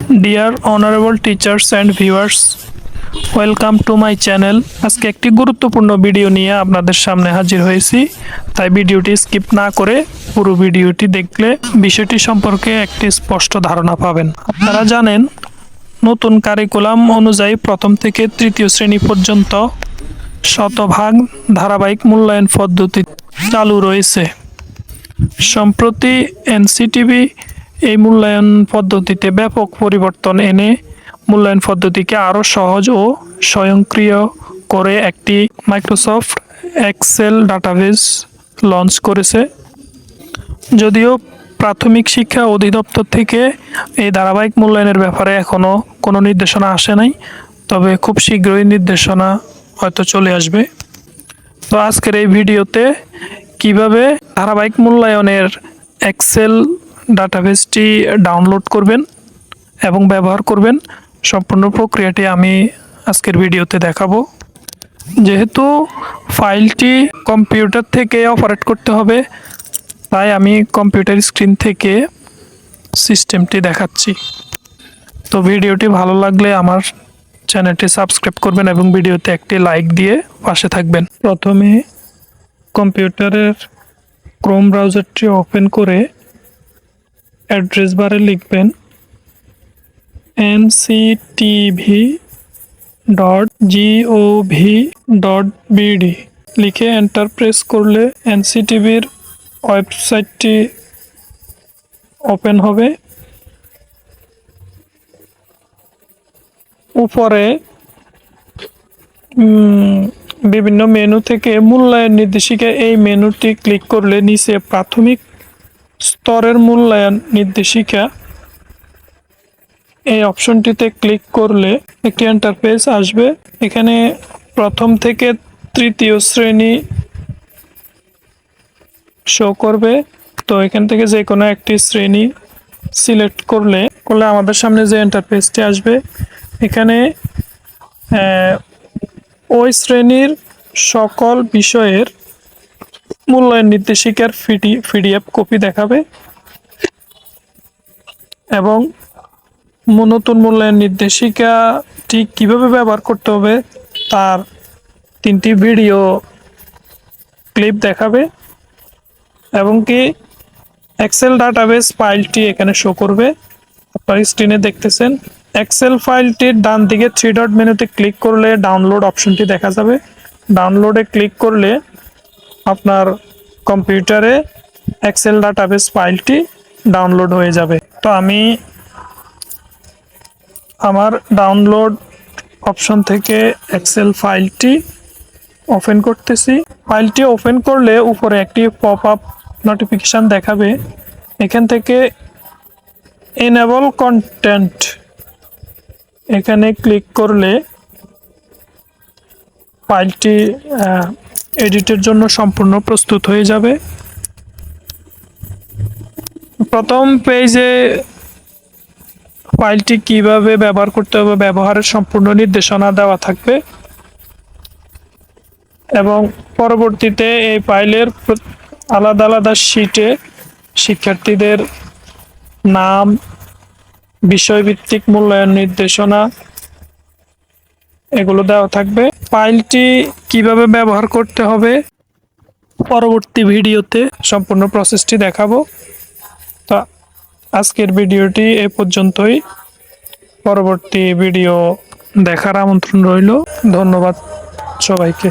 Dear honorable teachers and viewers, welcome to my channel. আজকে একটি গুরুত্বপূর্ণ ভিডিও নিয়ে আপনাদের সামনে হাজির হয়েছি, তাই ভিডিওটি স্কিপ না করে পুরো ভিডিওটি দেখলে বিষয়টি সম্পর্কে একটি স্পষ্ট ধারণা পাবেন। আপনারা জানেন, নতুন কারিকুলাম অনুযায়ী প্রথম থেকে তৃতীয় শ্রেণী পর্যন্ত শতভাগ ধারাবাহিক মূল্যায়ন পদ্ধতি চালু রয়েছে। সম্প্রতি এনসিটিবি এই মূল্যায়ন পদ্ধতিতে ব্যাপক পরিবর্তন এনে মূল্যায়ন পদ্ধতিকে আরও সহজ ও স্বয়ংক্রিয় করে একটি মাইক্রোসফট এক্সেল ডাটাবেস লঞ্চ করেছে। যদিও প্রাথমিক শিক্ষা অধিদপ্তর থেকে এই ধারাবাহিক মূল্যায়নের ব্যাপারে এখনও কোনো নির্দেশনা আসে নাই, তবে খুব শীঘ্রই নির্দেশনা হয়তো চলে আসবে। তো আজকের এই ভিডিওতে কিভাবে ধারাবাহিক মূল্যায়নের এক্সেল ডাটাবেসটি ডাউনলোড করবেন এবং ব্যবহার করবেন, সম্পূর্ণ প্রক্রিয়াটি আমি আজকের ভিডিওতে দেখাবো। যেহেতু ফাইলটি কম্পিউটার থেকে অপারেট করতে হবে, তাই আমি কম্পিউটার স্ক্রিন থেকে সিস্টেমটি দেখাচ্ছি। তো ভিডিওটি ভালো লাগলে আমার চ্যানেলটি সাবস্ক্রাইব করবেন এবং ভিডিওতে একটি লাইক দিয়ে পাশে থাকবেন। প্রথমে কম্পিউটারের ক্রোম ব্রাউজারটি ওপেন করে অ্যাড্রেস বারে লিখবেন nctv.gov.bd, লিখে এন্টার প্রেস করলে এনসিটিভির ওয়েবসাইটটি ওপেন হবে। উপরে বিভিন্ন মেনু থেকে মূল্যায়ন নির্দেশিকা, এই মেনুটি ক্লিক করলে নিচে প্রাথমিক স্তরের মূল্যায়ন নির্দেশিকা, এই অপশনটিতে ক্লিক করলে একটি ইন্টারফেস আসবে। এখানে প্রথম থেকে তৃতীয় শ্রেণী শো করবে। তো এখান থেকে যে কোনো একটি শ্রেণী সিলেক্ট করলে আমাদের সামনে যে ইন্টারফেসটি আসবে, এখানে ওই শ্রেণীর সকল বিষয়ের মূল্যায়ন নির্দেশিকার পিডিএফ কপি দেখাবে এবং নতুন মূল্যায়ন নির্দেশিকাটি কিভাবে ব্যবহার করতে হবে তার 3টি ভিডিও ক্লিপ দেখাবে এবং কি এক্সেল ডাটাবেস ফাইলটি এখানে শো করবে। আপনারা স্ক্রিনে দেখতেছেন, এক্সেল ফাইলটির ডান দিকে 3 ডট মেনুতে ক্লিক করলে ডাউনলোড অপশনটি দেখা যাবে। ডাউনলোডে ক্লিক করলে আপনার কম্পিউটারে এক্সেল ডাটাবেস ফাইলটি ডাউনলোড হয়ে যাবে। তো আমি আমার ডাউনলোড অপশন থেকে এক্সেল ফাইলটি ওপেন করতেছি। ফাইলটি ওপেন করলে উপরে একটি পপ আপ নোটিফিকেশান দেখাবে। এখান থেকে এনেবল কন্টেন্ট এখানে ক্লিক করলে ফাইলটি এডিটের জন্য সম্পূর্ণ প্রস্তুত হয়ে যাবে। প্রথম পেজে ফাইলটি কিভাবে ব্যবহার করতে হবে ব্যবহারের সম্পূর্ণ নির্দেশনা দেওয়া থাকবে এবং পরবর্তীতে এই ফাইলের আলাদা আলাদা শিটে শিক্ষার্থীদের নাম, বিষয়ভিত্তিক মূল্যায়ন নির্দেশনা এগুলো দেওয়া থাকবে। ফাইলটি কিভাবে ব্যবহার করতে হবে পরবর্তী ভিডিওতে সম্পূর্ণ প্রসেসটি দেখাবো। তো আজকের ভিডিওটি এ পর্যন্তই। পরবর্তী ভিডিও দেখার আমন্ত্রণ রইল। ধন্যবাদ সবাইকে।